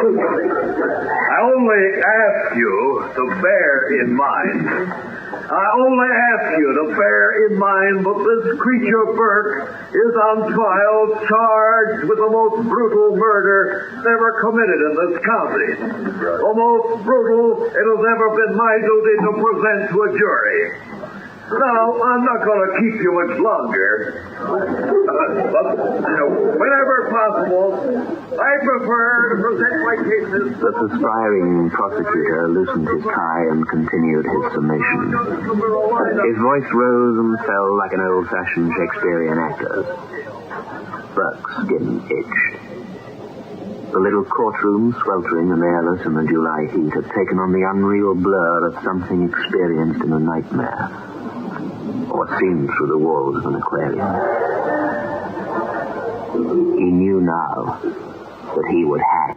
I only ask you to bear in mind. But this creature Burke is on trial, charged with the most brutal murder ever committed in this county. The most brutal it has ever been my duty to present to a jury. Now, I'm not going to keep you much longer. But whenever possible, I prefer to present my cases. The perspiring prosecutor loosened his tie and continued his summation. His voice rose and fell like an old-fashioned Shakespearean actor's. Burke's skin itched. The little courtroom, sweltering and airless in the July heat, had taken on the unreal blur of something experienced in a nightmare. Or seen through the walls of an aquarium. He knew now that he would hang.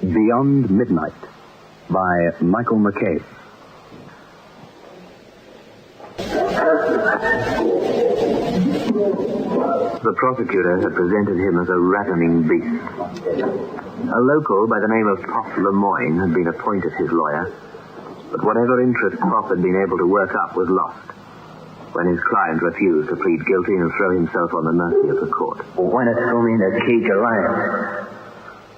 Beyond Midnight by Michael McCabe. The prosecutor had presented him as a ravening beast. A local by the name of Pop Lemoyne had been appointed his lawyer, but whatever interest Pop had been able to work up was lost when his client refused to plead guilty and throw himself on the mercy of the court. Well, why not throw me in a cage of lions?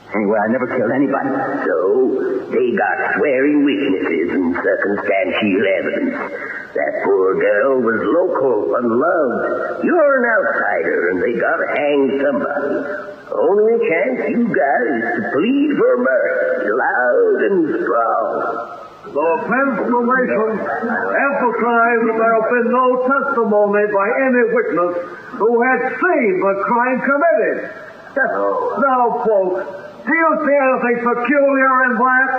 Anyway, I never killed anybody. So, they got swearing witnesses and circumstantial evidence. That poor girl was local and loved. You're an outsider, and they gotta hang somebody. Only chance you got is to plead for mercy, loud and strong. The offense summation emphasized that there have been no testimony by any witness who had seen the crime committed. Now, folks, do you see anything peculiar in that?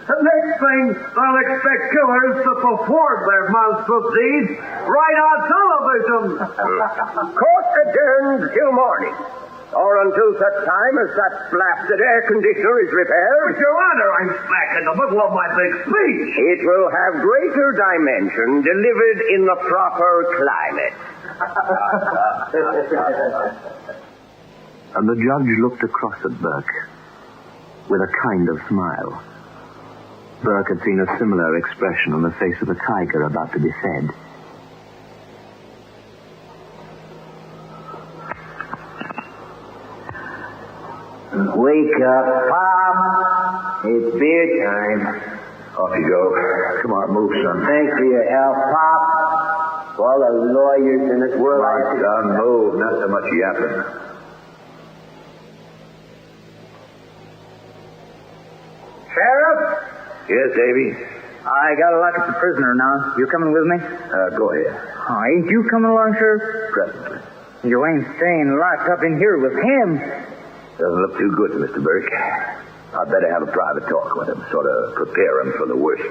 The next thing, they'll expect killers to perform their monstrous deeds right on television. Court adjourned till morning, or until such time as that blasted air conditioner is repaired. But, Your Honor, I'm smack in the middle of my big speech. It will have greater dimension delivered in the proper climate. And the judge looked across at Burke with a kind of smile. Burke had seen a similar expression on the face of a tiger about to be fed. Wake up, Pop. It's beer time. Off you go. Come on, move, son. Thanks for your help, Pop. For all the lawyers in this world. Come on, son, move. Not so much yapping. Sheriff? Yes, Davy? I gotta lock up the prisoner now. You coming with me? Go ahead. Oh, ain't you coming along, Sheriff? Presently. You ain't staying locked up in here with him. Doesn't look too good, Mr. Burke. I'd better have a private talk with him, sort of prepare him for the worst,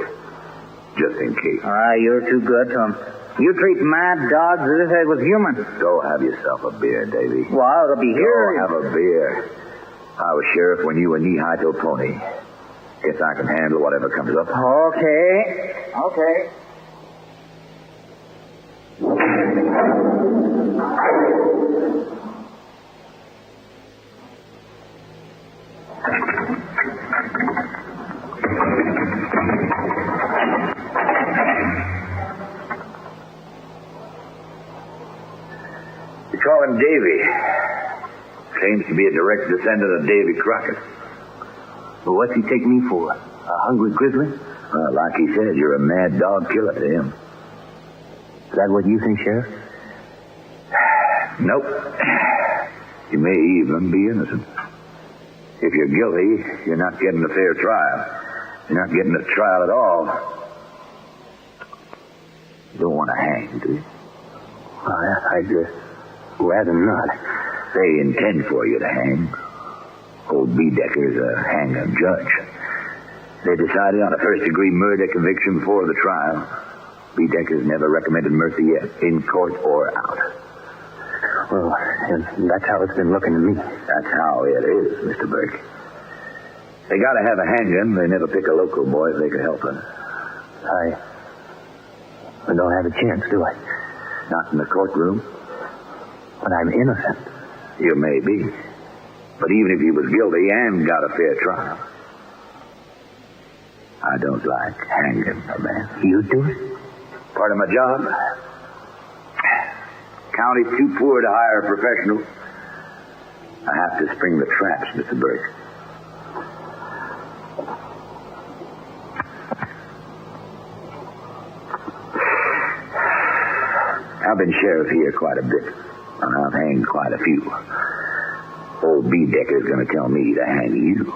just in case. You're too good to him. You treat mad dogs as if they was human. Go have yourself a beer, Davy. Well, it'll be here. Go have a beer. I was sheriff when you were knee-high to a pony. Guess I can handle whatever comes up. Okay. You call him Davy. Claims to be a direct descendant of Davy Crockett. Well, what's he take me for? A hungry grizzly? Well, like he said, you're a mad dog killer to him. Is that what you think, Sheriff? Nope. You may even be innocent. If you're guilty, you're not getting a fair trial. You're not getting a trial at all. You don't want to hang, do you? I'd rather not. They intend for you to hang. Old Bedecker's a hanging judge. They decided on a first-degree murder conviction before the trial. Bedecker's never recommended mercy yet, in court or out. Well, and that's how it's been looking to me. That's how it is, Mr. Burke. They gotta have a hanging. They never pick a local boy if they could help it. I don't have a chance, do I? Not in the courtroom. But I'm innocent. You may be. But even if you was guilty, you ain't got a fair trial. I don't like hanging a man. You do it? Part of my job. County's too poor to hire a professional. I have to spring the traps, Mr. Burke. I've been sheriff here quite a bit, and I've hanged quite a few. Old B-Decker's gonna tell me to hang you.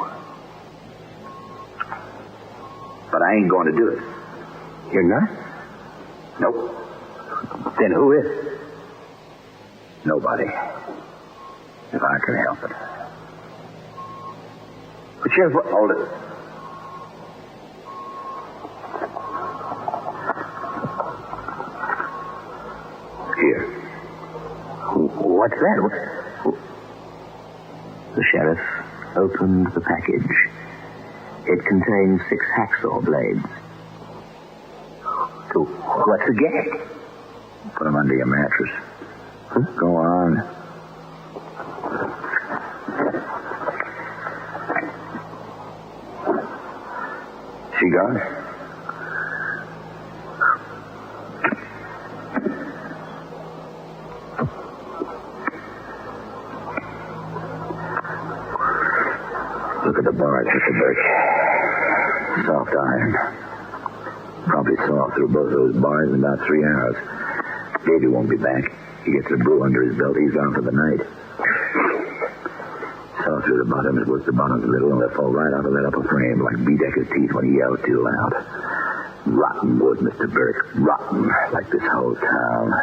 But I ain't going to do it. You're not? Nope. Then who is? Nobody. If I can help it. But Sheriff, Hold it. Here. what's that? The sheriff opened the package. It contained 6 hacksaw blades. So, what's the gag? Put them under your mattress. Huh? Go on. Cigar? Look at the bars, Mr. Burke. Soft iron. Probably saw through both those bars in about 3 hours. Davy won't be back. He gets a brew under his belt. He's gone for the night. Saw through the bottoms, worked the bottoms a little, and they fall right out of that upper frame like B-Decker's teeth when he yells too loud. Rotten wood, Mr. Burke. Rotten, like this whole town.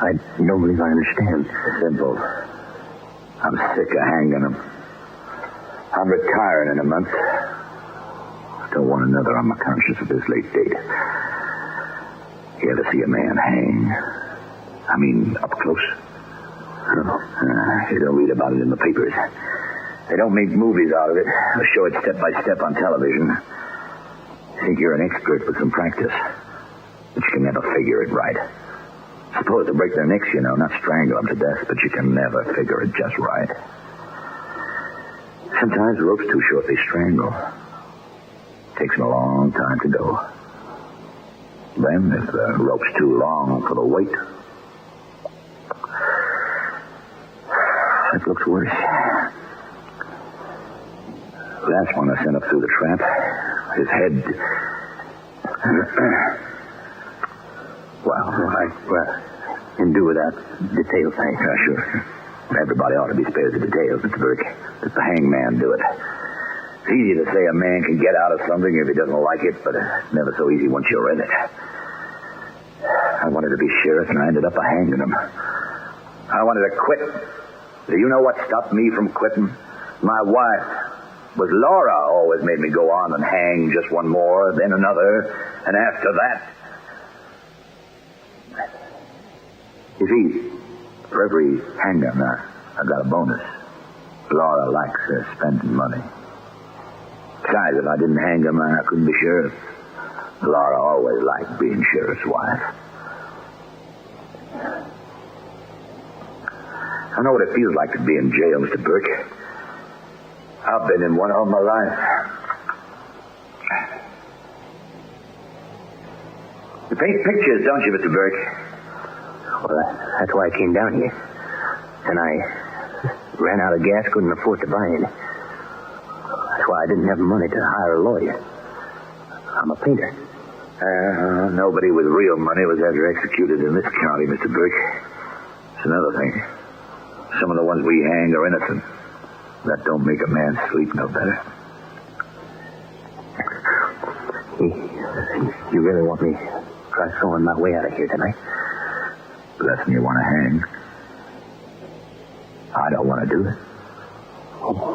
I don't believe I understand. Simple. I'm sick of hanging them. I'm retiring in a month. Don't want another on my conscience at this late date. You ever see a man hang? I mean, up close? No. You don't read about it in the papers. They don't make movies out of it or show it step by step on television. Think you're an expert with some practice, but you can never figure it right. Supposed to break their necks, you know, not strangle them to death, but you can never figure it just right. Sometimes the rope's too short, they strangle. Takes them a long time to go. Then, if the rope's too long for the weight, that looks worse. Last one I sent up through the trap, his head... Well, I can do without details, thanks. Yeah, sure. Everybody ought to be spared the details, Mr. Burke. Let the hangman do it. It's easy to say a man can get out of something if he doesn't like it, but it's never so easy once you're in it. I wanted to be sheriff, and I ended up hanging him. I wanted to quit. Do you know what stopped me from quitting? My wife was Laura. Always made me go on and hang just one more, then another, and after that... You see, for every hang-up, I got a bonus. Laura likes spending money. Besides, if I didn't hang him, I couldn't be sheriff. Laura always liked being sheriff's wife. I know what it feels like to be in jail, Mr. Burke. I've been in one all my life. You paint pictures, don't you, Mr. Burke? Well, that's why I came down here. And I ran out of gas, couldn't afford to buy any. That's why I didn't have money to hire a lawyer. I'm a painter. Nobody with real money was ever executed in this county, Mr. Burke. It's another thing. Some of the ones we hang are innocent. That don't make a man sleep no better. You really want me to try throwing my way out of here tonight? Less than you want to hang. I don't want to do it.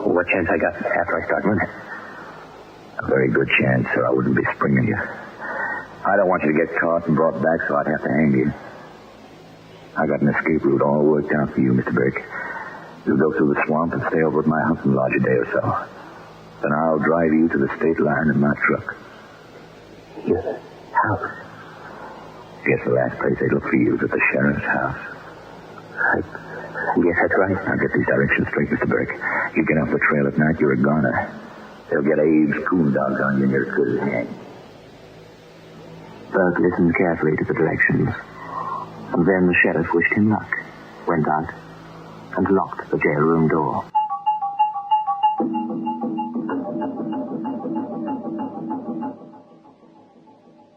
What chance I got after I start running? A very good chance, or I wouldn't be springing you. I don't want you to get caught and brought back, so I'd have to hang you. I got an escape route all worked out for you, Mr. Burke. You'll go through the swamp and stay over at my hunting lodge a day or so. Then I'll drive you to the state line in my truck. Your house? Guess the last place they'd look for you is at the sheriff's house. I guess that's right. Now get these directions straight, Mr. Burke. You get off the trail at night, you're a goner. They'll get Abe's coon dogs on you and you're as good as hang. Burke listened carefully to the directions. And then the sheriff wished him luck, went out, and locked the jail room door.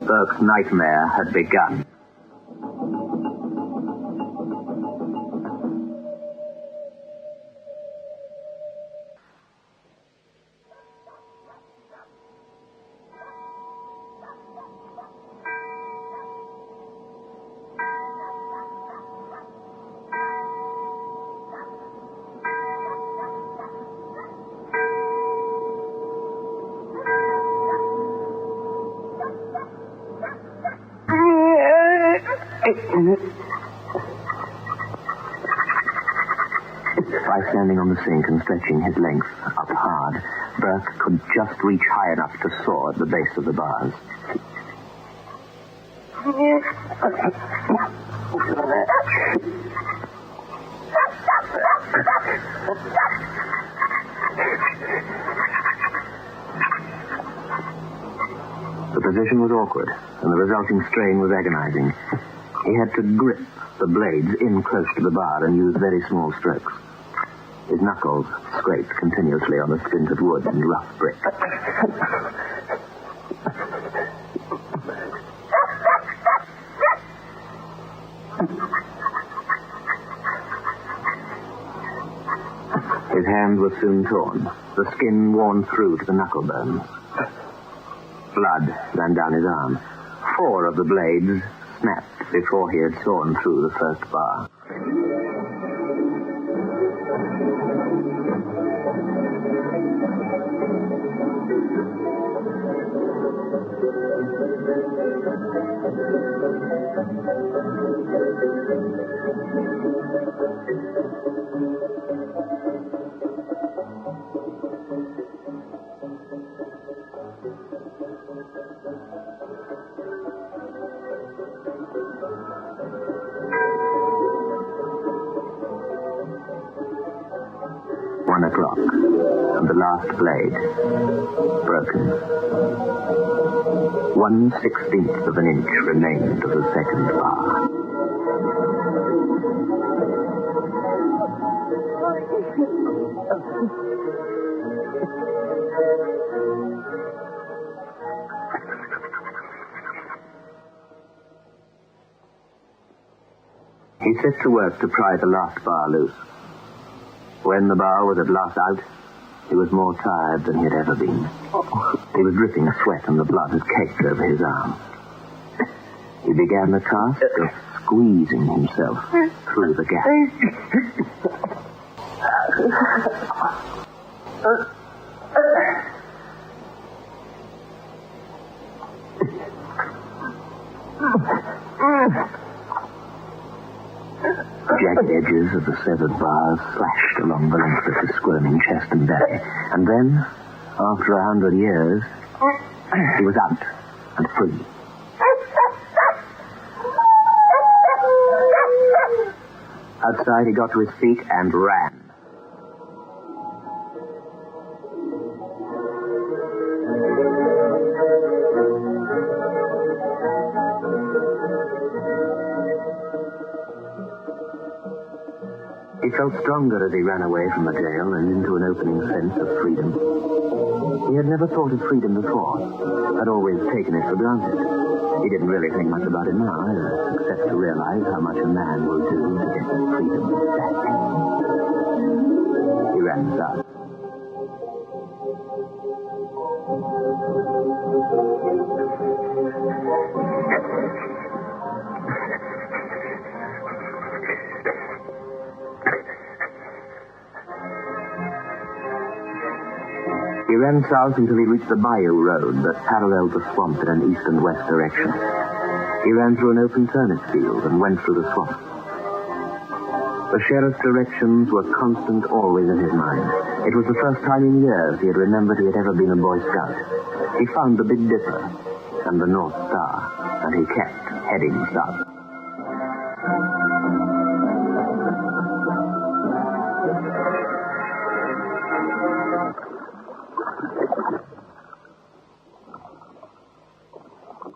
Burke's nightmare had begun. By standing on the sink and stretching his length up hard, Burke could just reach high enough to saw at the base of the bars. The position was awkward, and the resulting strain was agonizing. He had to grip the blades in close to the bar and use very small strokes. His knuckles scraped continuously on the splintered wood and rough brick. His hands were soon torn, the skin worn through to the knuckle bones. Blood ran down his arm. 4 of the blades snapped before he had sawn through the first bar. O'clock, and the last blade broken. 1/16 of an inch remained of the second bar. He set to work to pry the last bar loose. When the bar was at last out, he was more tired than he had ever been. He was dripping sweat and the blood had caked over his arm. He began the task of squeezing himself through the gap. Jagged edges of the severed bars slashed along the length of his squirming chest and belly. And then, after 100 years, he was out and free. Outside, he got to his feet and ran. He felt stronger as he ran away from the jail and into an opening sense of freedom. He had never thought of freedom before, had always taken it for granted. He didn't really think much about it now either, except to realize how much a man will do to get freedom back. He ran south. He ran south until he reached the bayou road that paralleled the swamp in an east and west direction. He ran through an open turnip field and went through the swamp. The sheriff's directions were constant, always in his mind. It was the first time in years he had remembered he had ever been a Boy Scout. He found the Big Dipper and the North Star, and he kept heading south.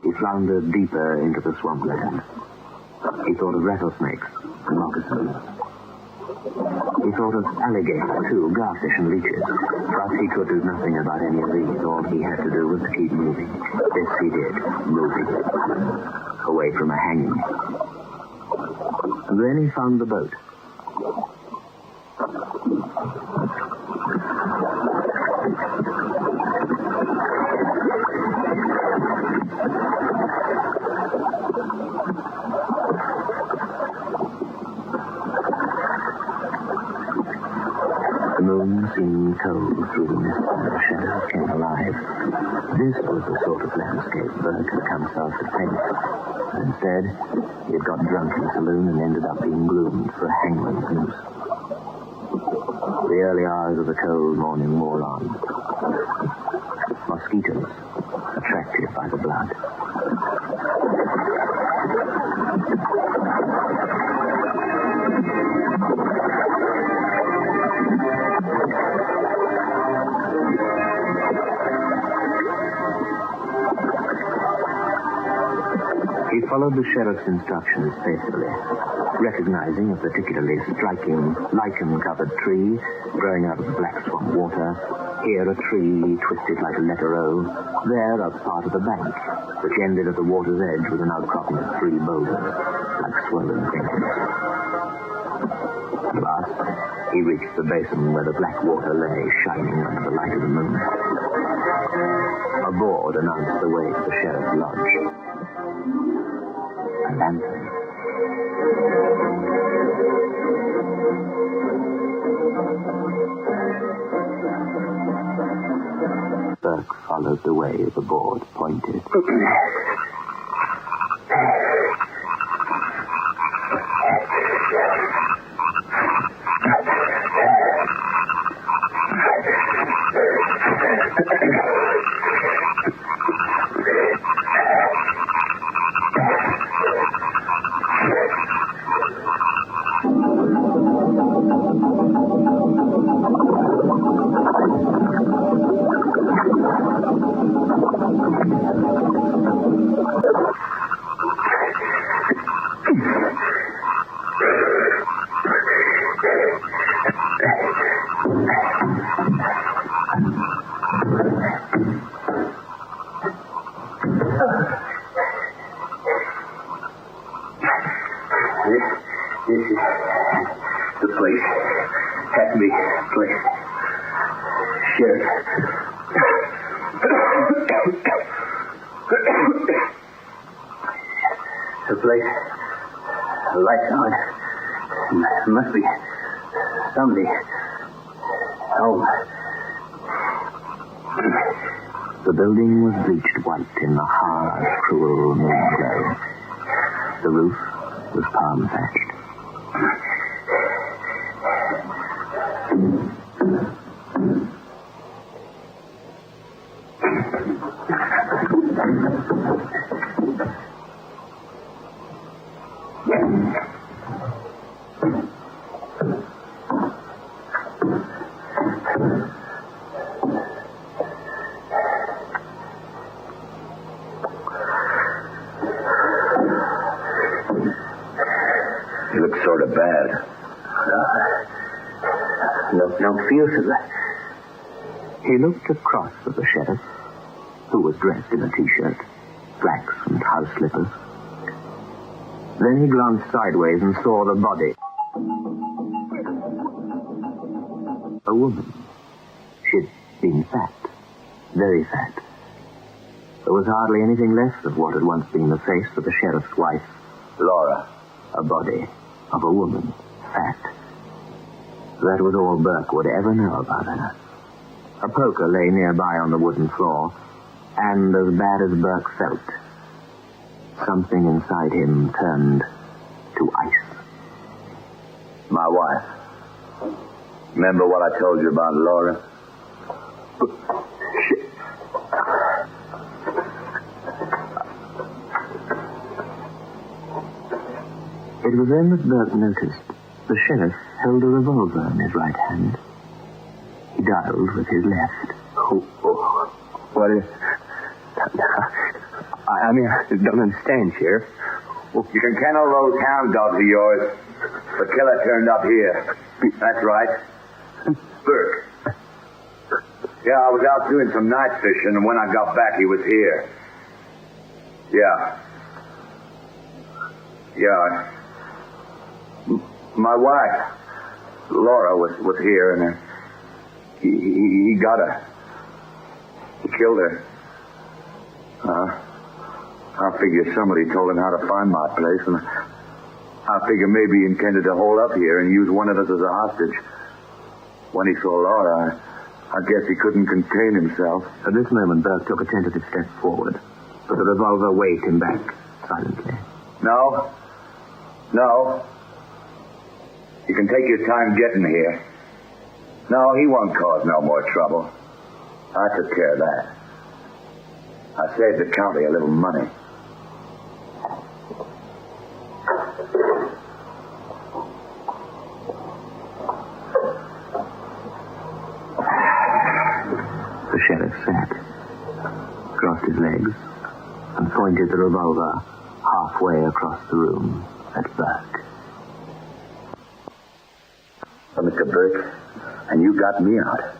He floundered deeper into the swampland. He thought of rattlesnakes and moccasins. He thought of alligators, too, garfish and leeches. But he could do nothing about any of these. All he had to do was to keep moving. This he did, moving. Away from a hanging. And then he found the boat. The moon seemed cold through the mist, and the shadows came alive. This was the sort of landscape Burke had come south to paint. But instead, he had got drunk in a saloon and ended up being groomed for a hangman's noose. The early hours of the cold morning wore on. Mosquitoes, attracted by the blood. He followed the sheriff's instructions faithfully, recognizing a particularly striking lichen-covered tree growing out of the black swamp water. Here a tree twisted like a letter O. There a part of the bank, which ended at the water's edge with an outcropping of 3 boulders, like swollen fingers. At last, he reached the basin where the black water lay, shining under the light of the moon. A board announced the way to the sheriff's lodge. A lantern. Burke followed the way the board pointed. This is the place. Has to be place. Sheriff. The place. The lights on. Must be somebody home. The building was bleached white in the hard, cruel moon glow. The roof was palm thatched. You look sort of bad. No feel to that. He looked across at the sheriff, who was dressed in a T-shirt, slacks and house slippers. Then he glanced sideways and saw the body. A woman. She'd been fat, very fat. There was hardly anything left of what had once been the face of the sheriff's wife, Laura. a body of a woman, fat. That was all Burke would ever know about her. A poker lay nearby on the wooden floor, and as bad as Burke felt, something inside him turned to ice. My wife. Remember what I told you about Laura? Shit. It was then that Burke noticed the sheriff held a revolver in his right hand. He dialed with his left. What is... I mean, I don't understand, Sheriff. You can kennel those hound dogs of yours. The killer turned up here. That's right. Burke. Yeah, I was out doing some night fishing, and when I got back, he was here. Yeah. My wife, Laura, was here, and he got her. He killed her. I figure somebody told him how to find my place, and I figure maybe he intended to hold up here and use one of us as a hostage. When he saw Laura, I guess he couldn't contain himself. At this moment, Burke took a tentative step forward, but the revolver waved him back silently. No. You can take your time getting here. No, he won't cause no more trouble. I took care of that. I saved the county a little money. The sheriff sat, crossed his legs, and pointed the revolver halfway across the room at Burke. So, Mr. Burke, and you got me out.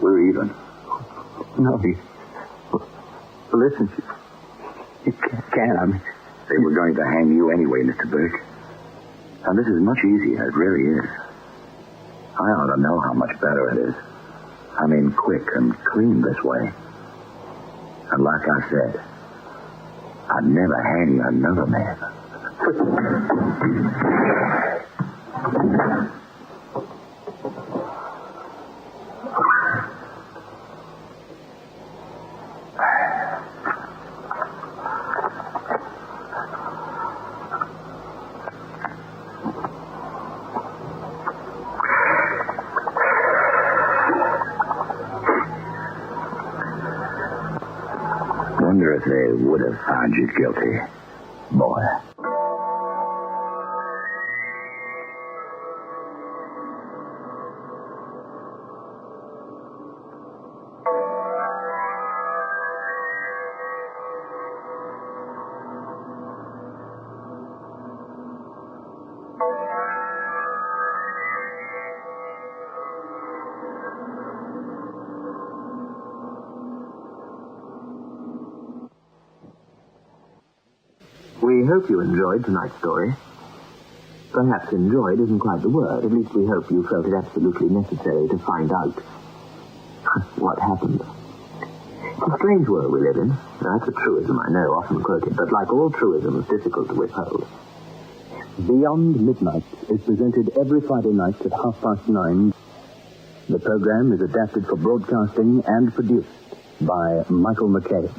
We're even. No, listen, you can't. I mean, They were going to hang you anyway, Mr. Burke. Now, this is much easier. It really is. I ought to know how much better it is. I mean, quick and clean this way. And like I said, I'd never hang another man. Wonder if they would have found you guilty, boy. We hope you enjoyed tonight's story. Perhaps enjoyed isn't quite the word. At least we hope you felt it absolutely necessary to find out what happened. It's a strange world we live in. Now, that's a truism, I know, often quoted, but like all truisms, difficult to withhold. Beyond Midnight is presented every Friday night at 9:30. The program is adapted for broadcasting and produced by Michael McKay.